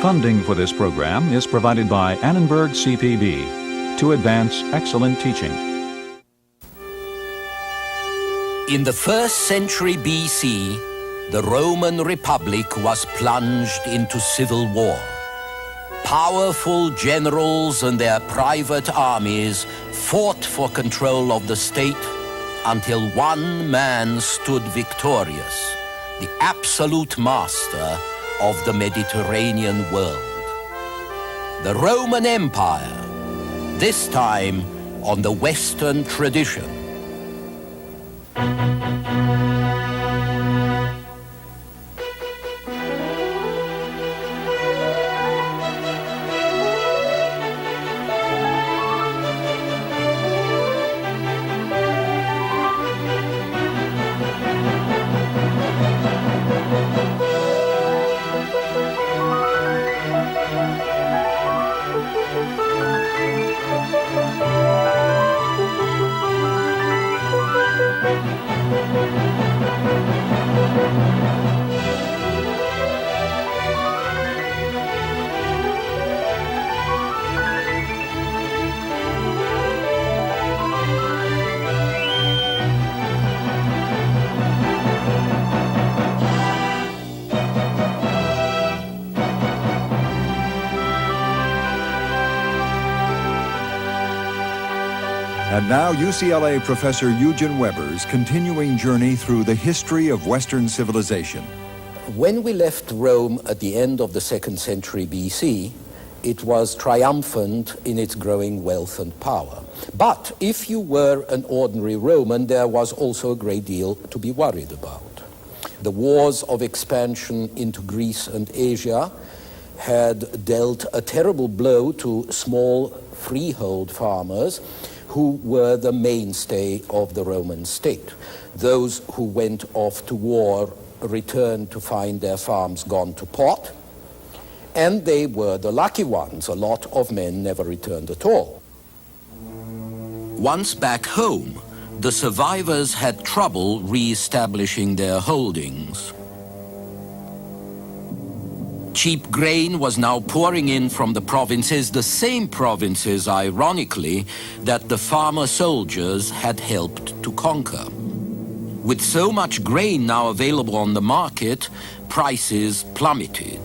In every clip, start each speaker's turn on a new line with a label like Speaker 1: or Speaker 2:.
Speaker 1: Funding for this program is provided by Annenberg CPB to advance excellent teaching.
Speaker 2: In the 1st century BC, the Roman Republic was plunged into civil war. Powerful generals and their private armies fought for control of the state until one man stood victorious, the absolute master of the Mediterranean world. The Roman Empire, this time on the Western tradition.
Speaker 3: And now UCLA professor Eugen Weber's continuing journey through the history of Western civilization.
Speaker 2: When we left Rome at the end of the 2nd century BC, it was triumphant in its growing wealth and power. But if you were an ordinary Roman, there was also a great deal to be worried about. The wars of expansion into Greece and Asia had dealt a terrible blow to small freehold farmers who were the mainstay of the Roman state. Those who went off to war returned to find their farms gone to pot, and they were the lucky ones. A lot of men never returned at all. Once back home, the survivors had trouble re-establishing their holdings. Cheap grain was now pouring in from the provinces, the same provinces, ironically, that the farmer soldiers had helped to conquer. With so much grain now available on the market, prices plummeted.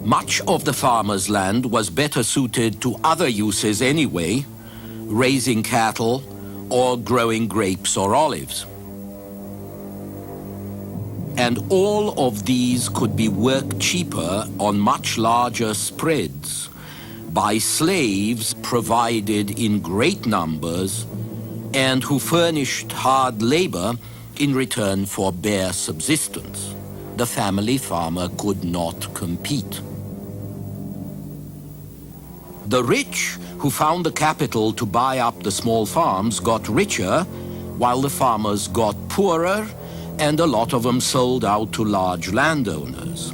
Speaker 2: Much of the farmer's land was better suited to other uses anyway, raising cattle or growing grapes or olives. And all of these could be worked cheaper on much larger spreads by slaves provided in great numbers and who furnished hard labor in return for bare subsistence. The family farmer could not compete. The rich who found the capital to buy up the small farms got richer, while the farmers got poorer, and a lot of them sold out to large landowners.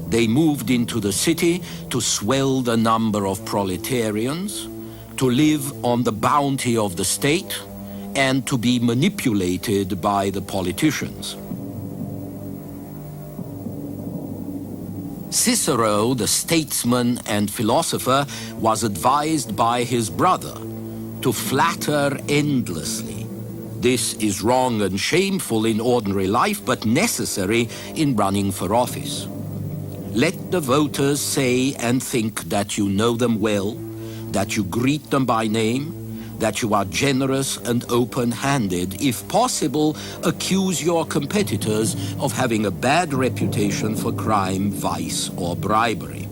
Speaker 2: They moved into the city to swell the number of proletarians, to live on the bounty of the state, and to be manipulated by the politicians. Cicero, the statesman and philosopher, was advised by his brother to flatter endlessly. This is wrong and shameful in ordinary life, but necessary in running for office. Let the voters say and think that you know them well, that you greet them by name, that you are generous and open-handed. If possible, accuse your competitors of having a bad reputation for crime, vice, or bribery.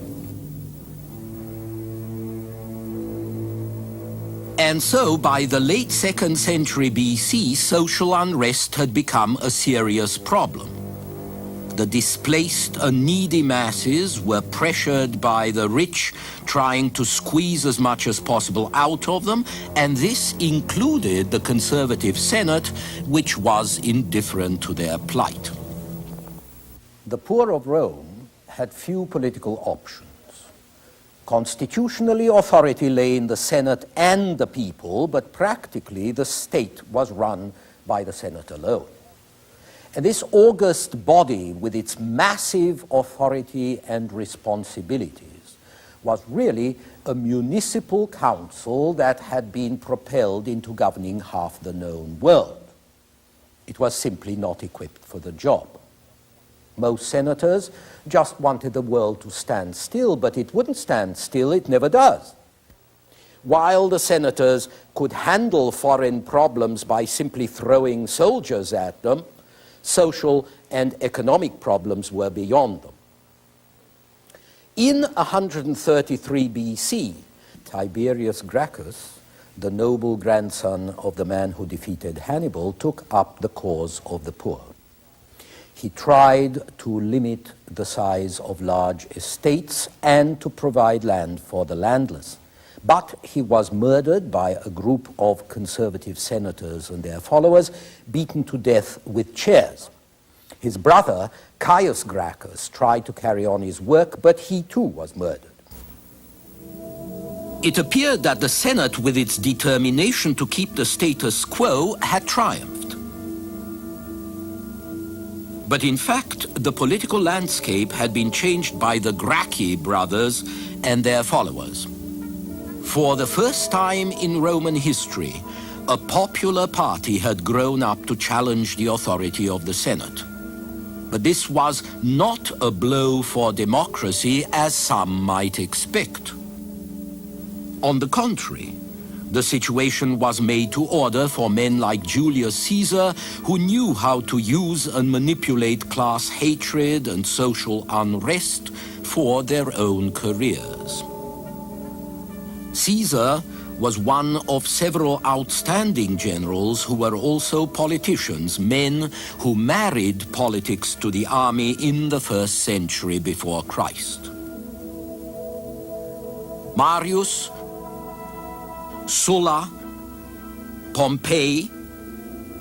Speaker 2: And so, by the late 2nd century BC, social unrest had become a serious problem. The displaced and needy masses were pressured by the rich, trying to squeeze as much as possible out of them, and this included the conservative Senate, which was indifferent to their plight. The poor of Rome had few political options. Constitutionally, authority lay in the Senate and the people, but practically the state was run by the Senate alone. And this august body, with its massive authority and responsibilities, was really a municipal council that had been propelled into governing half the known world. It was simply not equipped for the job. Most senators just wanted the world to stand still, but it wouldn't stand still, it never does. While the senators could handle foreign problems by simply throwing soldiers at them, social and economic problems were beyond them. In 133 BC, Tiberius Gracchus, the noble grandson of the man who defeated Hannibal, took up the cause of the poor. He tried to limit the size of large estates and to provide land for the landless. But he was murdered by a group of conservative senators and their followers, beaten to death with chairs. His brother, Caius Gracchus, tried to carry on his work, but he too was murdered. It appeared that the Senate, with its determination to keep the status quo, had triumphed. But in fact, the political landscape had been changed by the Gracchi brothers and their followers. For the first time in Roman history, a popular party had grown up to challenge the authority of the Senate. But this was not a blow for democracy, as some might expect. On the contrary, the situation was made to order for men like Julius Caesar, who knew how to use and manipulate class hatred and social unrest for their own careers. Caesar was one of several outstanding generals who were also politicians, men who married politics to the army in the 1st century before Christ. Marius, Sulla, Pompey,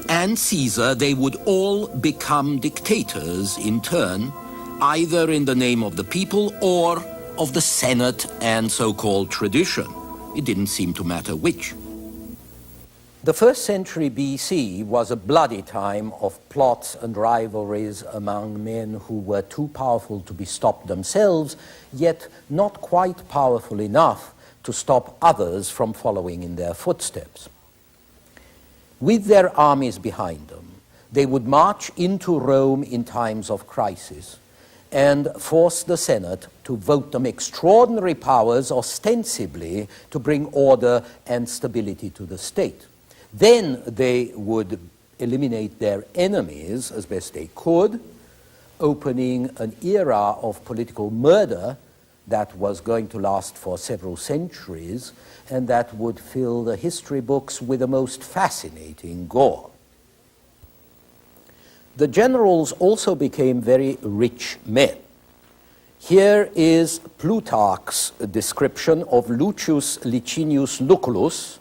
Speaker 2: and Caesar, they would all become dictators in turn, either in the name of the people or of the Senate and so-called tradition. It didn't seem to matter which. The 1st century BC was a bloody time of plots and rivalries among men who were too powerful to be stopped themselves, yet not quite powerful enough to stop others from following in their footsteps. With their armies behind them, they would march into Rome in times of crisis and force the Senate to vote them extraordinary powers, ostensibly to bring order and stability to the state. Then they would eliminate their enemies as best they could, opening an era of political murder that was going to last for several centuries and that would fill the history books with the most fascinating gore. The generals also became very rich men. Here is Plutarch's description of Lucius Licinius Lucullus,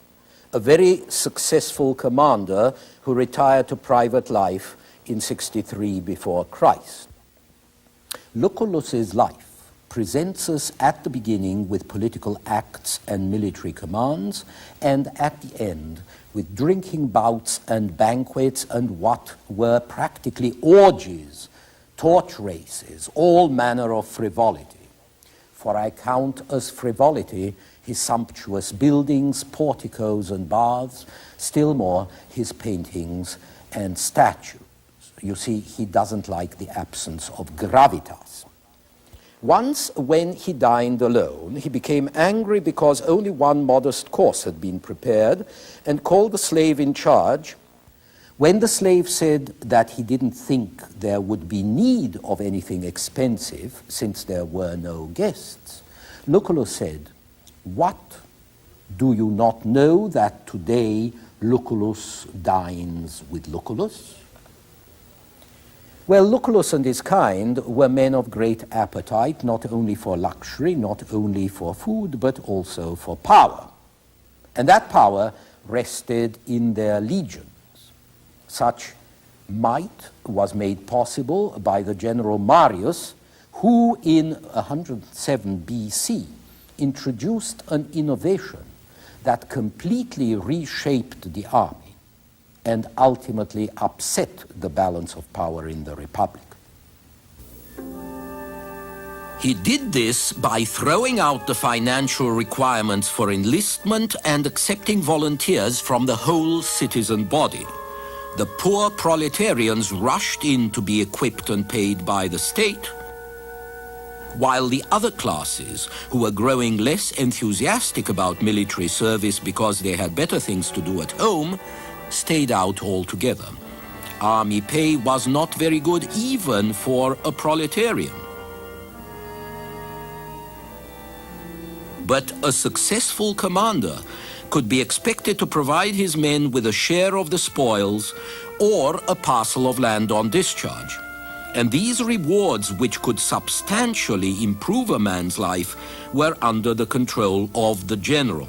Speaker 2: a very successful commander who retired to private life in 63 before Christ. Lucullus's life presents us at the beginning with political acts and military commands, and at the end with drinking bouts and banquets and what were practically orgies, torch races, all manner of frivolity. For I count as frivolity his sumptuous buildings, porticos and baths, still more his paintings and statues. You see, he doesn't like the absence of gravitas. Once, when he dined alone, he became angry because only one modest course had been prepared, and called the slave in charge. When the slave said that he didn't think there would be need of anything expensive, since there were no guests, Lucullus said, "What? Do you not know that today Lucullus dines with Lucullus?" Well, Lucullus and his kind were men of great appetite, not only for luxury, not only for food, but also for power. And that power rested in their legions. Such might was made possible by the general Marius, who in 107 BC introduced an innovation that completely reshaped the army and ultimately upset the balance of power in the Republic. He did this by throwing out the financial requirements for enlistment and accepting volunteers from the whole citizen body. The poor proletarians rushed in to be equipped and paid by the state, while the other classes, who were growing less enthusiastic about military service because they had better things to do at home, stayed out altogether. Army pay was not very good even for a proletarian. But a successful commander could be expected to provide his men with a share of the spoils or a parcel of land on discharge. And these rewards, which could substantially improve a man's life, were under the control of the general.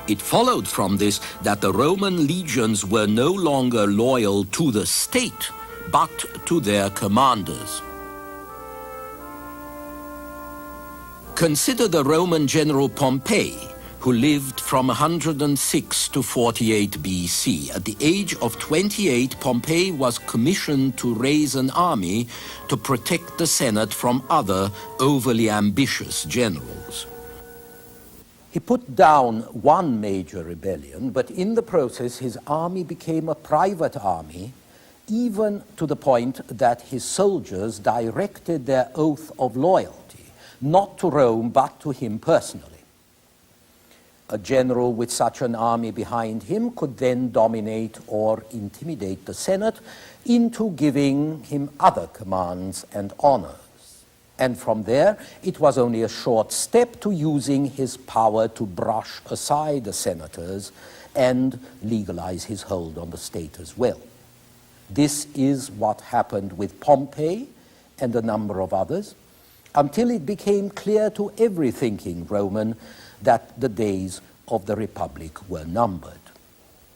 Speaker 2: It followed from this that the Roman legions were no longer loyal to the state, but to their commanders. Consider the Roman general Pompey, who lived from 106 to 48 BC. At the age of 28, Pompey was commissioned to raise an army to protect the Senate from other overly ambitious generals. He put down one major rebellion, but in the process his army became a private army, even to the point that his soldiers directed their oath of loyalty not to Rome, but to him personally. A general with such an army behind him could then dominate or intimidate the Senate into giving him other commands and honors. And from there, it was only a short step to using his power to brush aside the senators and legalize his hold on the state as well. This is what happened with Pompey and a number of others, until it became clear to every thinking Roman that the days of the Republic were numbered.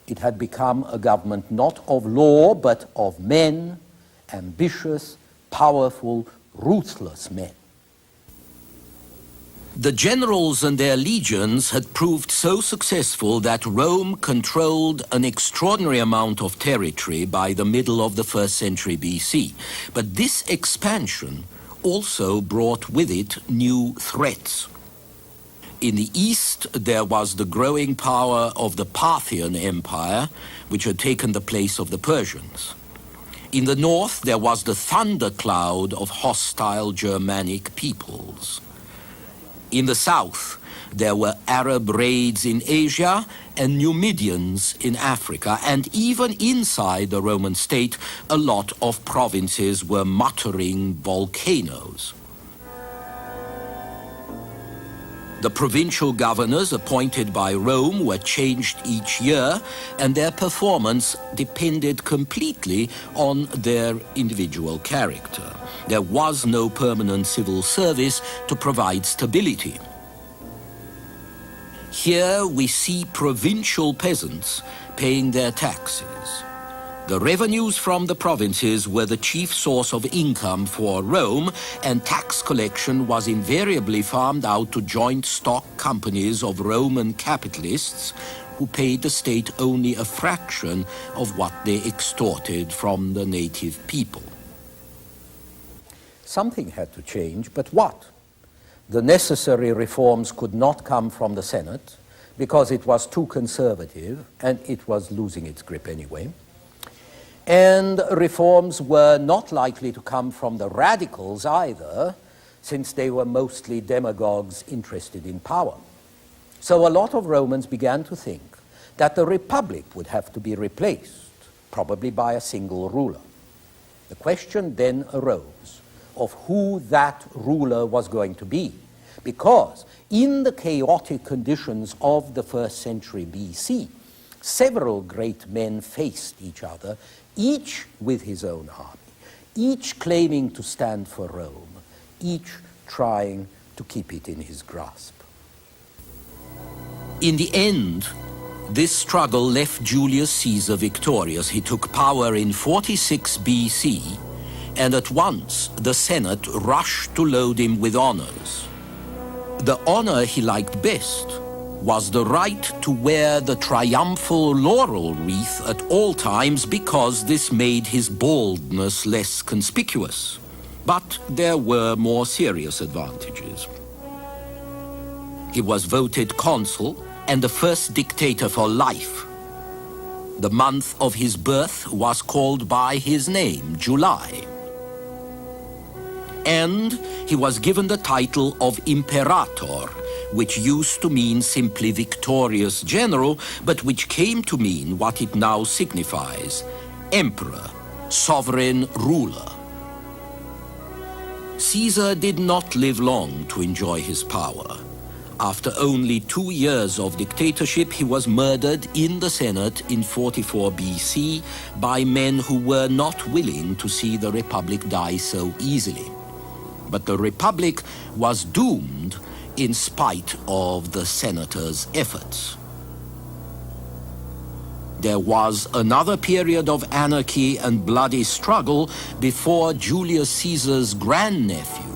Speaker 2: It had become a government not of law, but of men, ambitious, powerful, ruthless men. The generals and their legions had proved so successful that Rome controlled an extraordinary amount of territory by the middle of the 1st century BC. But this expansion also brought with it new threats. In the east, there was the growing power of the Parthian Empire, which had taken the place of the Persians. In the north, there was the thundercloud of hostile Germanic peoples. In the south, there were Arab raids in Asia and Numidians in Africa, and even inside the Roman state, a lot of provinces were muttering volcanoes. The provincial governors appointed by Rome were changed each year, and their performance depended completely on their individual character. There was no permanent civil service to provide stability. Here we see provincial peasants paying their taxes. The revenues from the provinces were the chief source of income for Rome, and tax collection was invariably farmed out to joint stock companies of Roman capitalists who paid the state only a fraction of what they extorted from the native people. Something had to change, but what? The necessary reforms could not come from the Senate because it was too conservative and it was losing its grip anyway. And reforms were not likely to come from the radicals either, since they were mostly demagogues interested in power. So a lot of Romans began to think that the Republic would have to be replaced, probably by a single ruler. The question then arose of who that ruler was going to be, because in the chaotic conditions of the 1st century BC, several great men faced each other, each with his own army, each claiming to stand for Rome, each trying to keep it in his grasp. In the end, this struggle left Julius Caesar victorious. He took power in 46 BC, and at once the Senate rushed to load him with honors. The honor he liked best was the right to wear the triumphal laurel wreath at all times, because this made his baldness less conspicuous. But there were more serious advantages. He was voted consul and the first dictator for life. The month of his birth was called by his name, July. And he was given the title of Imperator, which used to mean simply victorious general, but which came to mean what it now signifies: emperor, sovereign ruler. Caesar did not live long to enjoy his power. After only 2 years of dictatorship, he was murdered in the Senate in 44 BC by men who were not willing to see the Republic die so easily. But the Republic was doomed in spite of the senators' efforts. There was another period of anarchy and bloody struggle before Julius Caesar's grandnephew,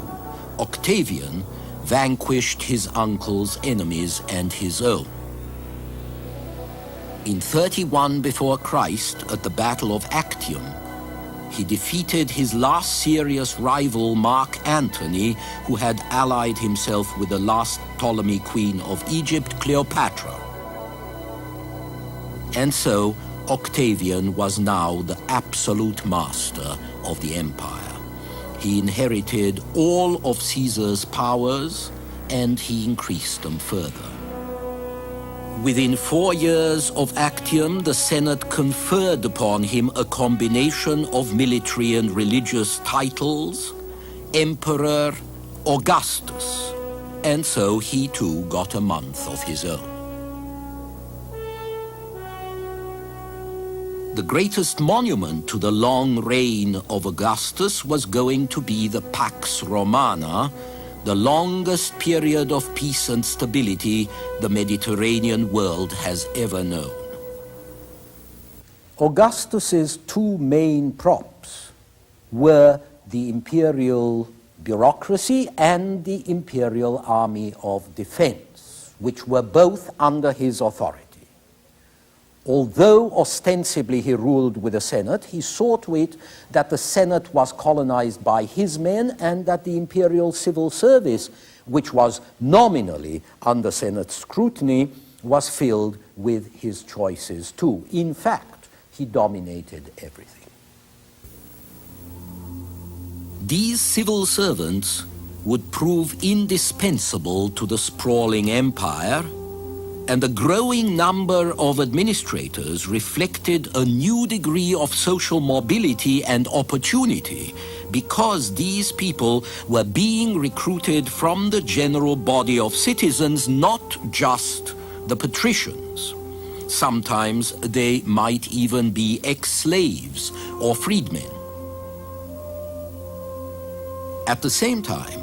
Speaker 2: Octavian, vanquished his uncle's enemies and his own. In 31 before Christ, at the Battle of Actium, he defeated his last serious rival, Mark Antony, who had allied himself with the last Ptolemy queen of Egypt, Cleopatra. And so, Octavian was now the absolute master of the empire. He inherited all of Caesar's powers, and he increased them further. Within 4 years of Actium, the Senate conferred upon him a combination of military and religious titles, Emperor Augustus, and so he too got a month of his own. The greatest monument to the long reign of Augustus was going to be the Pax Romana, the longest period of peace and stability the Mediterranean world has ever known. Augustus's two main props were the imperial bureaucracy and the imperial army of defense, which were both under his authority. Although ostensibly he ruled with the Senate, he saw to it that the Senate was colonized by his men and that the imperial civil service, which was nominally under Senate scrutiny, was filled with his choices too. In fact, he dominated everything. These civil servants would prove indispensable to the sprawling empire, and the growing number of administrators reflected a new degree of social mobility and opportunity, because these people were being recruited from the general body of citizens, not just the patricians. Sometimes they might even be ex-slaves or freedmen. At the same time,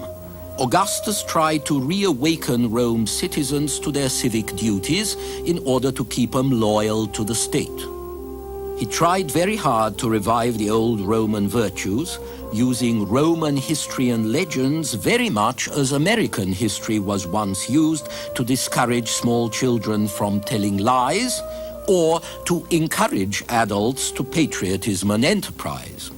Speaker 2: Augustus tried to reawaken Rome's citizens to their civic duties in order to keep them loyal to the state. He tried very hard to revive the old Roman virtues, using Roman history and legends very much as American history was once used to discourage small children from telling lies or to encourage adults to patriotism and enterprise.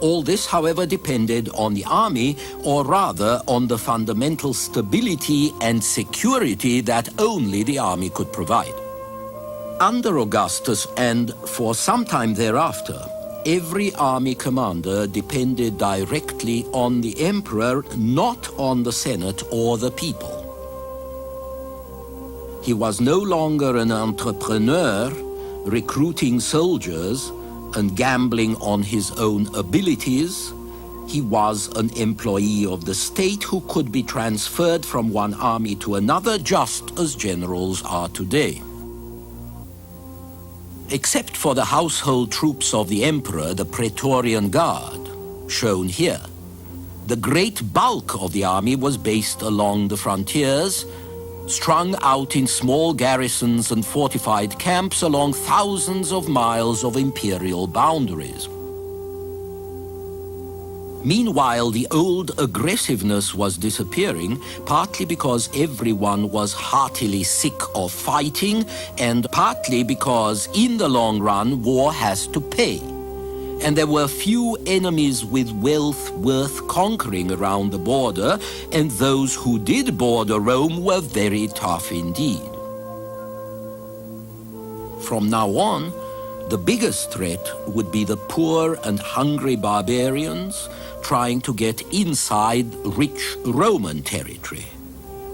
Speaker 2: All this, however, depended on the army, or rather on the fundamental stability and security that only the army could provide. Under Augustus, and for some time thereafter, every army commander depended directly on the emperor, not on the Senate or the people. He was no longer an entrepreneur recruiting soldiers and gambling on his own abilities. He was an employee of the state who could be transferred from one army to another, just as generals are today. Except for the household troops of the emperor, the Praetorian Guard, shown here, the great bulk of the army was based along the frontiers, strung out in small garrisons and fortified camps along thousands of miles of imperial boundaries. Meanwhile, the old aggressiveness was disappearing, partly because everyone was heartily sick of fighting, and partly because, in the long run, war has to pay. And there were few enemies with wealth worth conquering around the border, and those who did border Rome were very tough indeed. From now on, the biggest threat would be the poor and hungry barbarians trying to get inside rich Roman territory.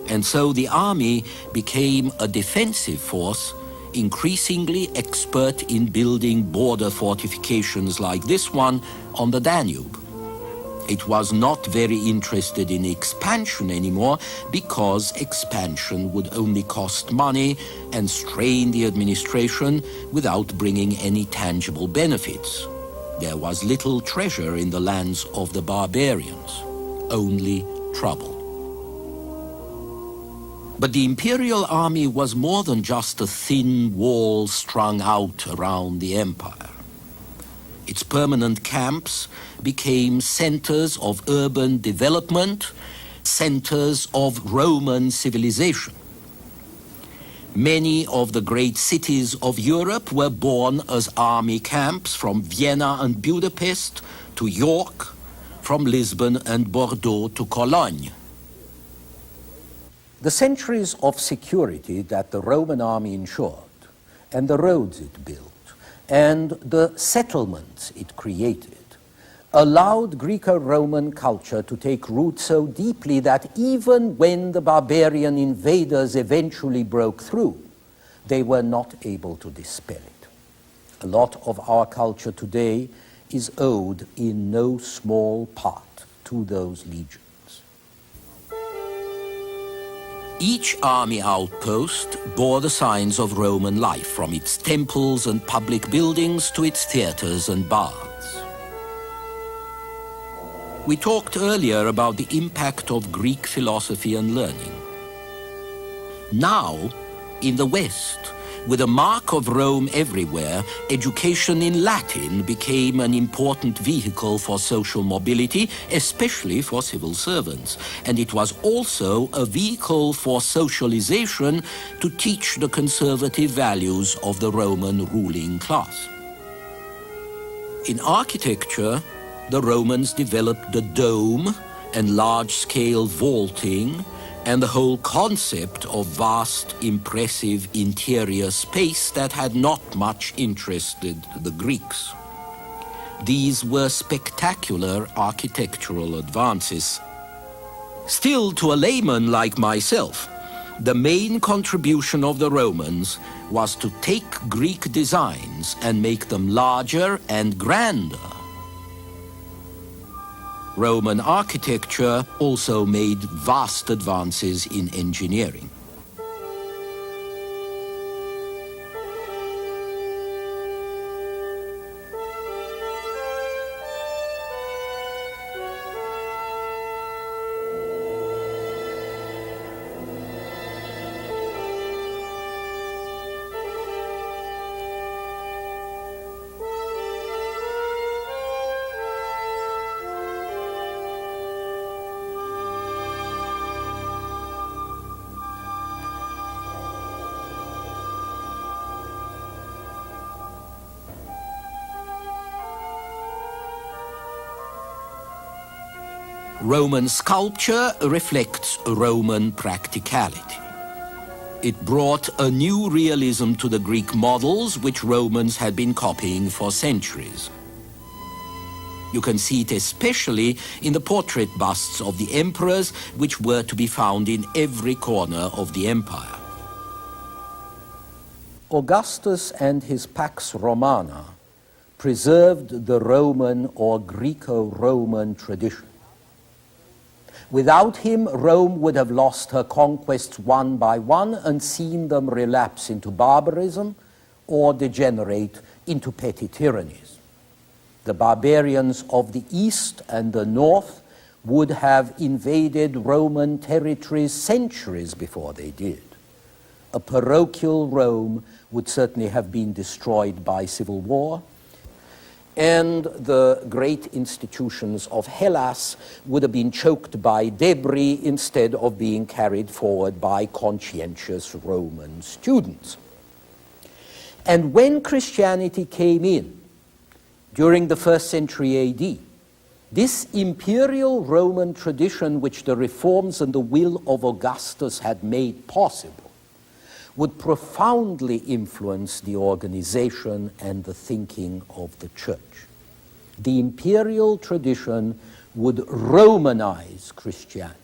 Speaker 2: And so the army became a defensive force, increasingly expert in building border fortifications like this one on the Danube. It was not very interested in expansion anymore because expansion would only cost money and strain the administration without bringing any tangible benefits. There was little treasure in the lands of the barbarians, only trouble. But the imperial army was more than just a thin wall strung out around the empire. Its permanent camps became centers of urban development, centers of Roman civilization. Many of the great cities of Europe were born as army camps, from Vienna and Budapest to York, from Lisbon and Bordeaux to Cologne. The centuries of security that the Roman army ensured, and the roads it built, and the settlements it created, allowed Greco-Roman culture to take root so deeply that even when the barbarian invaders eventually broke through, they were not able to dispel it. A lot of our culture today is owed in no small part to those legions. Each army outpost bore the signs of Roman life, from its temples and public buildings to its theaters and baths. We talked earlier about the impact of Greek philosophy and learning. Now, in the West, with a mark of Rome everywhere, education in Latin became an important vehicle for social mobility, especially for civil servants. And it was also a vehicle for socialization to teach the conservative values of the Roman ruling class. In architecture, the Romans developed the dome and large-scale vaulting and the whole concept of vast, impressive interior space that had not much interested the Greeks. These were spectacular architectural advances. Still, to a layman like myself, the main contribution of the Romans was to take Greek designs and make them larger and grander. Roman architecture also made vast advances in engineering. Roman sculpture reflects Roman practicality. It brought a new realism to the Greek models, which Romans had been copying for centuries. You can see it especially in the portrait busts of the emperors, which were to be found in every corner of the empire. Augustus and his Pax Romana preserved the Roman or Greco-Roman tradition. Without him, Rome would have lost her conquests one by one and seen them relapse into barbarism or degenerate into petty tyrannies. The barbarians of the East and the North would have invaded Roman territories centuries before they did. A parochial Rome would certainly have been destroyed by civil war, and the great institutions of Hellas would have been choked by debris instead of being carried forward by conscientious Roman students. And when Christianity came in during the 1st century AD, this imperial Roman tradition, which the reforms and the will of Augustus had made possible, would profoundly influence the organization and the thinking of the church. The imperial tradition would Romanize Christianity,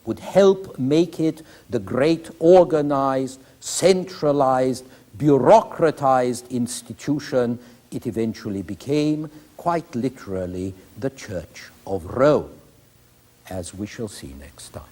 Speaker 2: would help make it the great organized, centralized, bureaucratized institution it eventually became, quite literally the Church of Rome, as we shall see next time.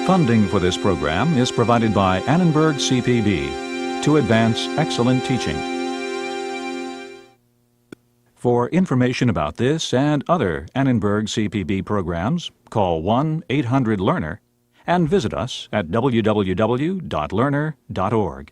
Speaker 1: Funding for this program is provided by Annenberg CPB to advance excellent teaching. For information about this and other Annenberg CPB programs, call 1-800-LEARNER and visit us at www.learner.org.